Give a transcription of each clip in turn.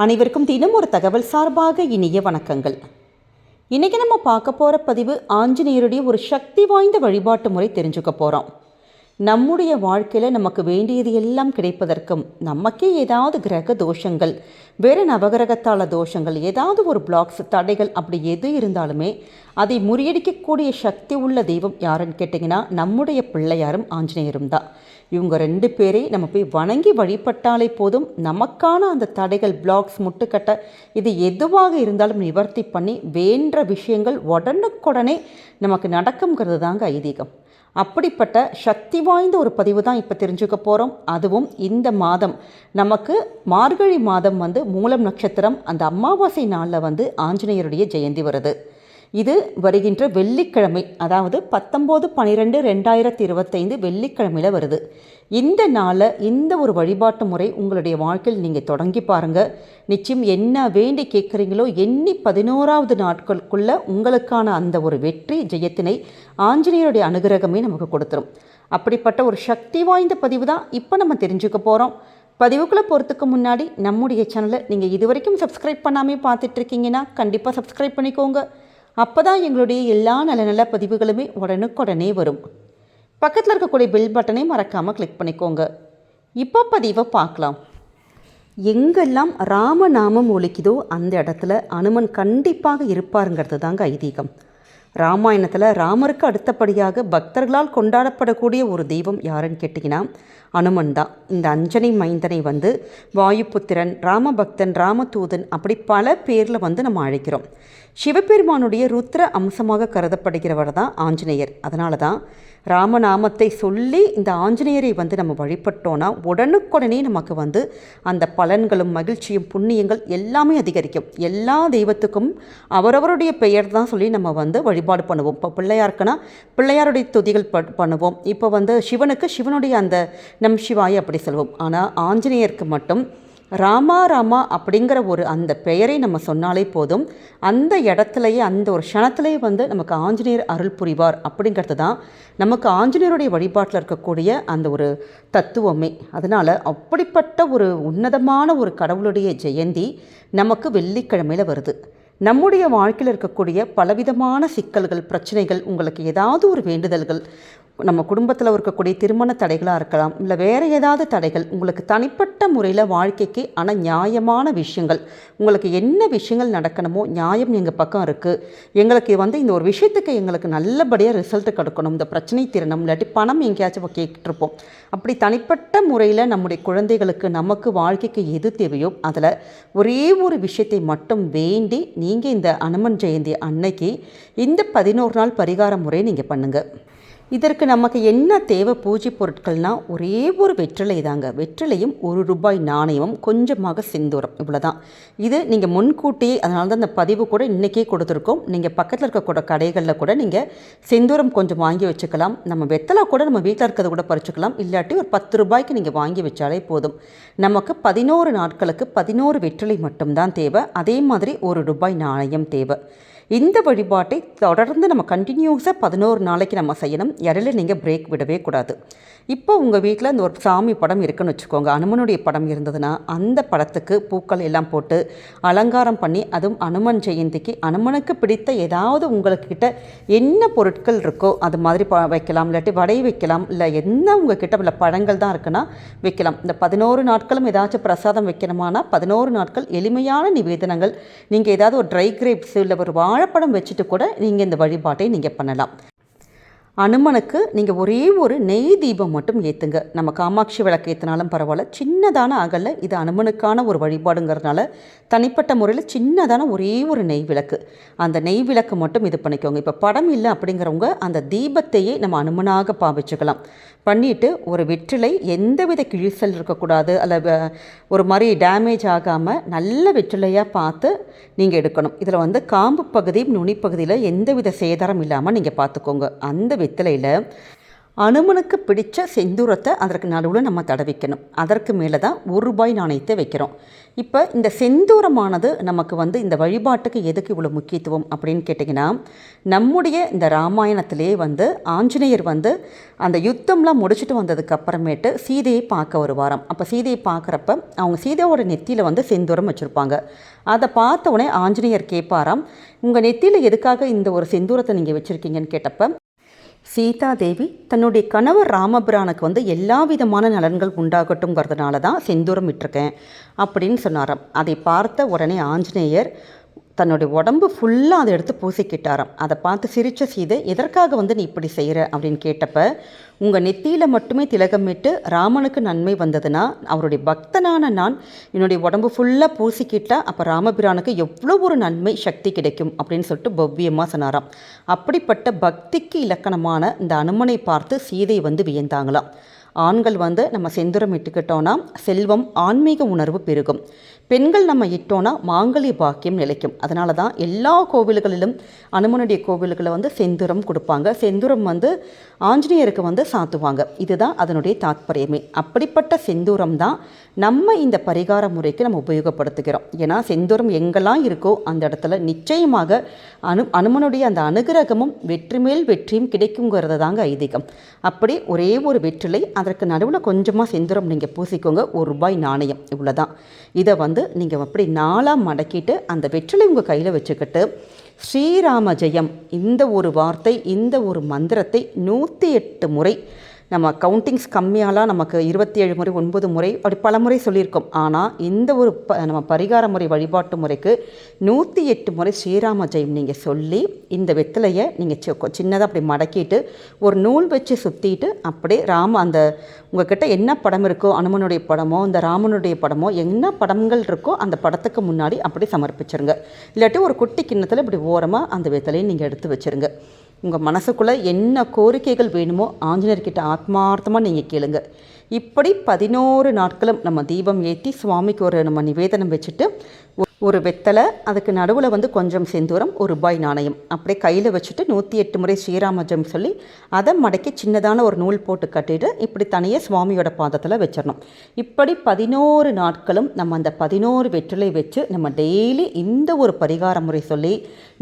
அனைவருக்கும் தினம் ஒரு தகவல் சார்பாக இனிய வணக்கங்கள். இன்றைக்கி நம்ம பார்க்க போகிற பதிவு ஆஞ்சநேயருடைய ஒரு சக்தி வாய்ந்த வழிபாட்டு முறை தெரிஞ்சுக்க போகிறோம். நம்முடைய வாழ்க்கையில் நமக்கு வேண்டியது எல்லாம் கிடைப்பதற்கும், நமக்கே ஏதாவது கிரக தோஷங்கள், வேறு நவகிரகத்தால தோஷங்கள், ஏதாவது ஒரு பிளாக்ஸ் தடைகள் அப்படி எது இருந்தாலுமே அதை முறியடிக்கக்கூடிய சக்தி உள்ள தெய்வம் யாருன்னு கேட்டிங்கன்னா நம்முடைய பிள்ளையாரும் ஆஞ்சநேயரும் தான். இவங்க ரெண்டு பேரை நம்ம போய் வணங்கி வழிபட்டாலே போதும், நமக்கான அந்த தடைகள், பிளாக்ஸ், முட்டுக்கட்டை இது எதுவாக இருந்தாலும் நிவர்த்தி பண்ணி வேண்ட விஷயங்கள் உடனுக்குடனே நமக்கு நடக்குங்கிறது தாங்க ஐதீகம். அப்படிப்பட்ட சக்தி வாய்ந்த ஒரு பதிவு தான் இப்போ தெரிஞ்சுக்க போகிறோம். அதுவும் இந்த மாதம் நமக்கு மார்கழி மாதம் மூலம் நட்சத்திரம், அந்த அமாவாசை நாளில் ஆஞ்சநேயருடைய ஜெயந்தி வருது. இது வருகின்ற வெள்ளிக்கிழமை, அதாவது 19/12/2025 வெள்ளிக்கிழமையில் வருது. இந்த நாளில் இந்த ஒரு வழிபாட்டு முறை உங்களுடைய வாழ்க்கையில் நீங்கள் தொடங்கி பாருங்கள். நிச்சயம் என்ன வேண்டி கேட்குறீங்களோ எண்ணி 11வது நாட்களுக்குள்ளே உங்களுக்கான அந்த ஒரு வெற்றி ஜெயத்தினை ஆஞ்சநேயருடைய அனுகிரகமே நமக்கு கொடுத்துரும். அப்படிப்பட்ட ஒரு சக்தி வாய்ந்த பதிவு தான் இப்போ நம்ம தெரிஞ்சுக்க போகிறோம். பதிவுக்குள்ளே போகிறதுக்கு முன்னாடி நம்முடைய சேனலை நீங்கள் இது வரைக்கும் சப்ஸ்கிரைப் பண்ணாமே பார்த்துட்ருக்கீங்கன்னா கண்டிப்பாக சப்ஸ்கிரைப் பண்ணிக்கோங்க. அப்போ தான் எங்களுடைய எல்லா நல்ல நல்ல பதிவுகளுமே உடனுக்குடனே வரும். பக்கத்தில் இருக்கக்கூடிய பெல் பட்டனை மறக்காமல் கிளிக் பண்ணிக்கோங்க. இப்போ பதிவை பார்க்கலாம். எங்கெல்லாம் ராமநாமம் ஒலிக்குதோ அந்த இடத்துல அனுமன் கண்டிப்பாக இருப்பாருங்கிறது தாங்க ஐதீகம். ராமாயணத்தில் ராமருக்கு அடுத்தபடியாக பக்தர்களால் கொண்டாடப்படக்கூடிய ஒரு தெய்வம் யாருன்னு கேட்டிங்கன்னா அனுமன் தான். இந்த அஞ்சனை மைந்தனை வாயுபுத்திரன், ராமபக்தன், ராமதூதன் அப்படி பல பேரில் நம்ம அழைக்கிறோம். சிவபெருமானுடைய ருத்ர அம்சமாக கருதப்படுகிறவர் தான் ஆஞ்சநேயர். அதனால தான் ராமநாமத்தை சொல்லி இந்த ஆஞ்சநேயரை நம்ம வழிபட்டோன்னா உடனுக்குடனே நமக்கு அந்த பலன்களும் மகிழ்ச்சியும் புண்ணியங்கள் எல்லாமே அதிகரிக்கும். எல்லா தெய்வத்துக்கும் அவரவருடைய பெயர் தான் சொல்லி நம்ம வழிபாடு பண்ணுவோம். இப்போ பிள்ளையாருக்குன்னா பிள்ளையாருடைய துதிகள் பண்ணுவோம். இப்போ சிவனுக்கு சிவனுடைய அந்த நம் சிவாய அப்படி சொல்வோம். ஆனால் ஆஞ்சநேயருக்கு மட்டும் ராமா ராமா அப்படிங்கிற ஒரு அந்த பெயரை நம்ம சொன்னாலே போதும், அந்த இடத்துலையே அந்த ஒரு க்ஷணத்திலேயே நமக்கு ஆஞ்சநேயர் அருள் புரிவார். அப்படிங்கிறது தான் நமக்கு ஆஞ்சநேயருடைய வழிபாட்டில் இருக்கக்கூடிய அந்த ஒரு தத்துவமே. அதனால் அப்படிப்பட்ட ஒரு உன்னதமான ஒரு கடவுளுடைய ஜெயந்தி நமக்கு வெள்ளிக்கிழமையில் வருது. நம்முடைய வாழ்க்கையில் இருக்கக்கூடிய பலவிதமான சிக்கல்கள், பிரச்சனைகள், உங்களுக்கு ஏதாவது ஒரு வேண்டுதல்கள், நம்ம குடும்பத்தில் இருக்கக்கூடிய திருமண தடைகளாக இருக்கலாம், இல்லை வேறு ஏதாவது தடைகள், உங்களுக்கு தனிப்பட்ட முறையில் வாழ்க்கைக்கு ஆனால் நியாயமான விஷயங்கள், உங்களுக்கு என்ன விஷயங்கள் நடக்கணுமோ நியாயம் எங்கள் பக்கம் இருக்குது, எங்களுக்கு இந்த ஒரு விஷயத்துக்கு எங்களுக்கு நல்லபடியாக ரிசல்ட் கிடைக்கணும், இந்த பிரச்சனை தீரணும், இல்லாட்டி பணம் எங்கேயாச்சும் கேட்டுருப்போம். அப்படி தனிப்பட்ட முறையில் நம்முடைய குழந்தைகளுக்கு நமக்கு வாழ்க்கைக்கு எது தேவையோ அதில் ஒரே ஒரு விஷயத்தை மட்டும் வேண்டி நீங்கள் இந்த அனுமன் ஜெயந்தி அன்னைக்கு இந்த 11 நாள் பரிகார முறை நீங்கள் பண்ணுங்கள். இதற்கு நமக்கு என்ன தேவை பூஜை பொருட்கள்னால் ஒரே ஒரு வெற்றிலை தாங்க. வெற்றிலையும் ₹1 நாணயமும் கொஞ்சமாக செந்தூரம், இவ்வளோதான். இது நீங்கள் முன்கூட்டியே, அதனால தான் இந்த பதிவு கூட இன்றைக்கே கொடுத்துருக்கோம். நீங்கள் பக்கத்தில் இருக்கக்கூட கடைகளில் கூட நீங்கள் செந்தூரம் கொஞ்சம் வாங்கி வச்சுக்கலாம். நம்ம வெத்தலை கூட நம்ம வீட்டில் இருக்கிறத கூட பறிச்சுக்கலாம். இல்லாட்டி ஒரு ₹10 நீங்கள் வாங்கி வச்சாலே போதும். நமக்கு 11 நாட்களுக்கு 11 வெற்றிலை மட்டும்தான் தேவை. அதே மாதிரி ₹1 நாணயம் தேவை. இந்த வழிபாட்டை தொடர்ந்து நம்ம கண்டினியூஸாக 11 நாளைக்கு நம்ம செய்யணும். இடையில நீங்கள் பிரேக் விடவே கூடாது. இப்போ உங்கள் வீட்டில் இந்த ஒரு சாமி படம் இருக்குன்னு வச்சுக்கோங்க. அனுமனுடைய படம் இருந்ததுன்னா அந்த படத்துக்கு பூக்கள் எல்லாம் போட்டு அலங்காரம் பண்ணி, அதுவும் அனுமன் ஜெயந்திக்கு அனுமனுக்கு பிடித்த ஏதாவது உங்கள்கிட்ட என்ன பொருட்கள் இருக்கோ அது மாதிரி வைக்கலாம். இல்லாட்டி வடை வைக்கலாம். இல்லை என்ன உங்கள் கிட்ட உள்ள பழங்கள் தான் இருக்குன்னா வைக்கலாம். இந்த 11 நாட்களும் ஏதாச்சும் பிரசாதம் வைக்கணுமானா 11 நாட்கள் எளிமையான நிவேதனங்கள், நீங்கள் ஏதாவது ஒரு ட்ரை கிரேப்ஸ் இல்லை ஒரு வாழைப்பழம் வச்சுட்டு கூட நீங்கள் இந்த வழிபாட்டை நீங்கள் பண்ணலாம். அனுமனுக்கு நீங்கள் ஒரே ஒரு நெய் தீபம் மட்டும் ஏற்றுங்க. நம்ம காமாட்சி விளக்கு ஏற்றினாலும் பரவாயில்ல, சின்னதான அகலில் இது அனுமனுக்கான ஒரு வழிபாடுங்கிறதுனால தனிப்பட்ட முறையில் சின்னதான ஒரே ஒரு நெய் விளக்கு, அந்த நெய் விளக்கு மட்டும் இது பண்ணிக்கோங்க. இப்போ படம் இல்லை அப்படிங்கிறவங்க அந்த தீபத்தையே நம்ம அனுமனாக பாவிச்சுக்கலாம். பண்ணிவிட்டு ஒரு வெற்றிலை எந்தவித கிழிசல் இருக்கக்கூடாது, அல்ல ஒரு மாதிரி டேமேஜ் ஆகாமல் நல்ல வெற்றிலையாக பார்த்து நீங்கள் எடுக்கணும். இதில் காம்பு பகுதி, நுனி பகுதியில் எந்தவித சேதாரம் இல்லாமல் நீங்கள் பார்த்துக்கோங்க. அந்த வெற்றிலையில் அனுமனுக்கு பிடிச்ச செந்தூரத்தை அதற்கு நடுவில் நம்ம தடவிக்கணும். அதற்கு மேலே தான் ₹1 நாணயத்தை வைக்கிறோம். இப்போ இந்த செந்தூரமானது நமக்கு இந்த வழிபாட்டுக்கு எதுக்கு இவ்வளோ முக்கியத்துவம் அப்படின்னு கேட்டிங்கன்னா, நம்முடைய இந்த ராமாயணத்திலே ஆஞ்சநேயர் அந்த யுத்தம்லாம் முடிச்சுட்டு வந்ததுக்கு அப்புறமேட்டு சீதையை பார்க்க வருவாராம். அப்போ சீதையை பார்க்குறப்ப அவங்க சீதையோட நெத்தியில் செந்தூரம் வச்சுருப்பாங்க. அதை பார்த்த உடனே ஆஞ்சநேயர் கேட்பாராம், உங்கள் நெத்தியில் எதுக்காக இந்த ஒரு செந்தூரத்தை நீங்கள் வச்சுருக்கீங்கன்னு கேட்டப்ப, சீதாதேவி தன்னுடைய கணவர் ராமபிரானுக்கு எல்லா விதமான நலன்கள் உண்டாகட்டும்ங்கிறதுனால தான் செந்தூரம் விட்டுருக்கேன் அப்படின்னு சொன்னாராம். அதை பார்த்த உடனே ஆஞ்சநேயர் தன்னுடைய உடம்பு ஃபுல்லாக அதை எடுத்து பூசிக்கிட்டாராம். அதை பார்த்து சிரித்த சீதை, எதற்காக நீ இப்படி செய்கிற அப்படின்னு கேட்டப்ப, உங்கள் நெத்தியில் மட்டுமே திலகமிட்டு ராமனுக்கு நன்மை வந்ததுன்னா அவருடைய பக்தனான நான் என்னுடைய உடம்பு ஃபுல்லாக பூசிக்கிட்டால் அப்போ ராமபிரானுக்கு எவ்வளோ ஒரு நன்மை சக்தி கிடைக்கும் அப்படின்னு சொல்லிட்டு பவ்யமாக சொன்னாராம். அப்படிப்பட்ட பக்திக்கு இலக்கணமான இந்த அனுமனை பார்த்து சீதை வியந்தாங்களாம். ஆண்கள் நம்ம செந்தூரம் இட்டுக்கிட்டோன்னா செல்வம், ஆன்மீக உணர்வு பெருகும். பெண்கள் நம்ம இட்டோன்னா மாங்கல்ய பாக்கியம் நிலைக்கும். அதனால தான் எல்லா கோவில்களிலும் அனுமனுடைய கோவில்களில் செந்தூரம் கொடுப்பாங்க. செந்தூரம் ஆஞ்சநேயருக்கு சாத்துவாங்க. இதுதான் அதனுடைய தாத்பரியமே. அப்படிப்பட்ட செந்தூரம் தான் நம்ம இந்த பரிகார முறைக்கு நம்ம உபயோகப்படுத்துகிறோம். ஏன்னா செந்தூரம் எங்கெல்லாம் இருக்கோ அந்த இடத்துல நிச்சயமாக அனுமனுடைய அந்த அனுகிரகமும் வெற்றி மேல் வெற்றியும் கிடைக்குங்கிறது தாங்க ஐதீகம். அப்படி ஒரே ஒரு வெற்றிலை, அதற்கு நடுவில் கொஞ்சமாக செந்தூரம் நீங்கள் பூசிக்கோங்க. ₹1 நாணயம் இவ்வளோதான். இதை நீங்கள் அப்படி 4ஆக மடக்கிட்டு அந்த வெற்றிலை உங்கள் கையில் வச்சுக்கிட்டு ஸ்ரீராம ஜெயம் இந்த ஒரு வார்த்தை, இந்த ஒரு மந்திரத்தை 108 முறை, நம்ம கவுண்டிங்ஸ் கம்மியாலாம் நமக்கு 27 முறை 9 முறை அப்படி பல முறை சொல்லியிருக்கோம். ஆனால் இந்த ஒரு நம்ம பரிகார முறை வழிபாட்டு முறைக்கு 108 முறை ஸ்ரீராம ஜெயம் நீங்கள் சொல்லி இந்த வெத்தலையை நீங்கள் சின்னதாக அப்படி மடக்கிட்டு ஒரு நூல் வச்சு சுற்றிட்டு அப்படியே அந்த உங்கள்கிட்ட என்ன படம் இருக்கோ, அனுமனுடைய படமோ இந்த ராமனுடைய படமோ என்ன படங்கள் இருக்கோ அந்த படத்துக்கு முன்னாடி அப்படி சமர்ப்பிச்சிருங்க. இல்லாட்டி ஒரு குட்டி கிண்ணத்தில் இப்படி ஓரமாக அந்த வெத்தலையை நீங்கள் எடுத்து வச்சுருங்க. உங்கள் மனசுக்குள்ளே என்ன கோரிக்கைகள் வேணுமோ ஆஞ்சநேயர்கிட்ட ஆத்மார்த்தமாக நீங்கள் கேளுங்க. இப்படி 11 நாட்களும் நம்ம தீபம் ஏற்றி சுவாமிக்கு ஒரு நம்ம நிவேதனம் வச்சுட்டு ஒரு வெத்தலை, அதுக்கு நடுவில் கொஞ்சம் செந்தூரம், ₹1 நாணயம் அப்படியே கையில் வச்சுட்டு 108 முறை ஸ்ரீராமஜம் சொல்லி அதை மடக்கி சின்னதான ஒரு நூல் போட்டு கட்டிட்டு இப்படி தனியாக சுவாமியோட பாதத்தில் வச்சிடணும். இப்படி 11 நாட்களும் நம்ம அந்த 11 வெற்றிலை வச்சு நம்ம டெய்லி இந்த ஒரு பரிகார முறை சொல்லி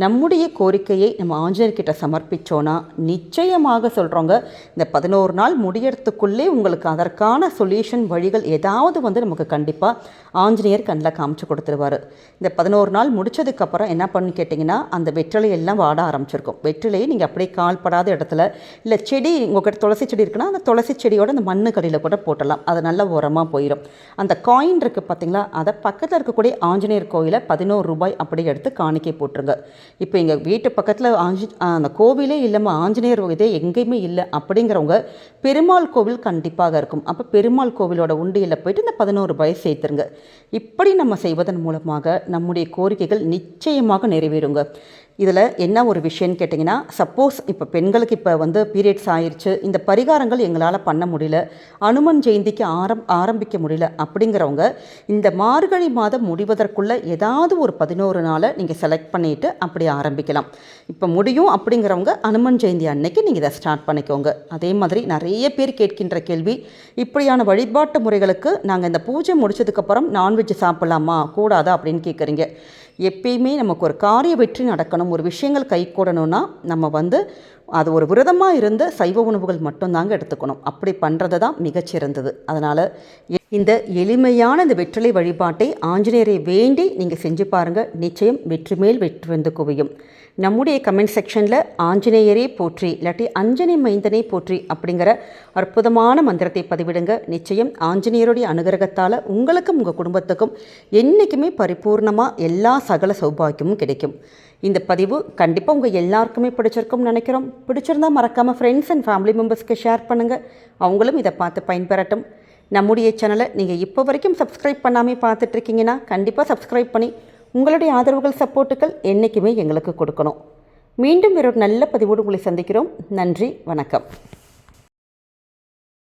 நம்முடைய கோரிக்கையை நம்ம ஆஞ்சநேயர்கிட்ட சமர்ப்பித்தோன்னா நிச்சயமாக சொல்கிறோங்க, இந்த 11 நாள் முடியறதுக்குள்ளே உங்களுக்கு அதற்கான சொல்யூஷன் வழிகள் ஏதாவது நமக்கு கண்டிப்பாக ஆஞ்சநேயர் கண்ணில் காமிச்சு கொடுத்துருவார். இந்த 11 நாள் முடித்ததுக்கப்புறம் என்ன பண்ணு கேட்டிங்கன்னா, அந்த வெற்றிலை எல்லாம் வாட ஆரம்பிச்சிருக்கும். வெற்றிலையை நீங்கள் அப்படியே கால்படாத இடத்துல, இல்லை செடி உங்கள்கிட்ட துளசி செடி இருக்குன்னா அந்த துளசி செடியோட அந்த மண்ணு கடியில் கூட போட்டலாம். அது நல்லா உரமாக போயிடும். அந்த காயின் இருக்குது பார்த்திங்களா, அதை பக்கத்தில் இருக்கக்கூடிய ஆஞ்சநேயர் கோயிலை ₹11 அப்படி எடுத்து காணிக்கை போட்டுருங்க. இப்போ எங்கள் வீட்டு பக்கத்தில் அந்த கோவிலே இல்லைம்மா, ஆஞ்சநேயர் இதே எங்கேயுமே இல்லை அப்படிங்கிறவங்க பெருமாள் கோவில் கண்டிப்பாக இருக்கும். அப்போ பெருமாள் கோவிலோட உண்டியில் போயிட்டு இந்த ₹11 சேர்த்துருங்க. இப்படி நம்ம செய்வதன் மூலமாக நம்முடைய கோரிக்கைகள் நிச்சயமாக நிறைவேறுங்க. இதில் என்ன ஒரு விஷயம்னு கேட்டிங்கன்னா, சப்போஸ் இப்போ பெண்களுக்கு இப்போ பீரியட்ஸ் ஆயிடுச்சு, இந்த பரிகாரங்கள் எங்களால் பண்ண முடியல, அனுமன் ஜெயந்திக்கு ஆரம்பிக்க முடியல அப்படிங்கிறவங்க இந்த மார்கழி மாதம் முடிவதற்குள்ளே ஏதாவது ஒரு 11 நாளை நீங்கள் செலக்ட் பண்ணிவிட்டு அப்படி ஆரம்பிக்கலாம். இப்போ முடியும் அப்படிங்கிறவங்க அனுமன் ஜெயந்தி அன்னைக்கு நீங்கள் இதை ஸ்டார்ட் பண்ணிக்கோங்க. அதே மாதிரி நிறைய பேர் கேட்கின்ற கேள்வி, இப்படியான வழிபாட்டு முறைகளுக்கு நாங்கள் இந்த பூஜை முடிச்சதுக்கப்புறம் நான்வெஜ் சாப்பிட்லாமா கூடாதா அப்படின்னு கேட்குறீங்க. எப்பயுமே நமக்கு ஒரு காரிய வெற்றி நடக்கணும், ஒரு விஷயங்கள் கை கூடணும்னா நம்ம அது ஒரு விரதமாக இருந்த சைவ உணவுகள் மட்டும்தாங்க எடுத்துக்கணும். அப்படி பண்ணுறது தான் மிகச்சிறந்தது. அதனால் இந்த எளிமையான இந்த வெற்றிலை வழிபாட்டை ஆஞ்சநேயரை வேண்டி நீங்கள் செஞ்சு பாருங்கள். நிச்சயம் வெற்றி மேல் வெற்றி குவியும். நம்முடைய கமெண்ட் செக்ஷனில் ஆஞ்சநேயரே போற்றி இல்லாட்டி அஞ்சனி மைந்தனை போற்றி அப்படிங்கிற அற்புதமான மந்திரத்தை பதிவிடுங்க. நிச்சயம் ஆஞ்சநேயருடைய அனுகிரகத்தால் உங்களுக்கும் உங்கள் குடும்பத்துக்கும் என்றைக்குமே பரிபூர்ணமாக எல்லா சகல சௌபாக்கியமும் கிடைக்கும். இந்த பதிவு கண்டிப்பாக உங்கள் எல்லாருக்குமே பிடிச்சிருக்கும்னு நினைக்கிறோம். பிடிச்சிருந்தால் மறக்காமல் ஃப்ரெண்ட்ஸ் அண்ட் ஃபேமிலி மெம்பர்ஸ்க்கு ஷேர் பண்ணுங்கள். அவங்களும் இதை பார்த்து பயன்பெறட்டும். நம்முடைய சேனலை நீங்கள் இப்போ வரைக்கும் சப்ஸ்கிரைப் பண்ணாமல் பார்த்துட்ருக்கீங்கன்னா கண்டிப்பாக சப்ஸ்கிரைப் பண்ணி உங்களுடைய ஆதரவுகள், சப்போர்ட்டுகள் என்றைக்குமே எங்களுக்கு கொடுக்கணும். மீண்டும் வேறொரு நல்ல பதிவோடு உங்களை சந்திக்கிறோம். நன்றி, வணக்கம்.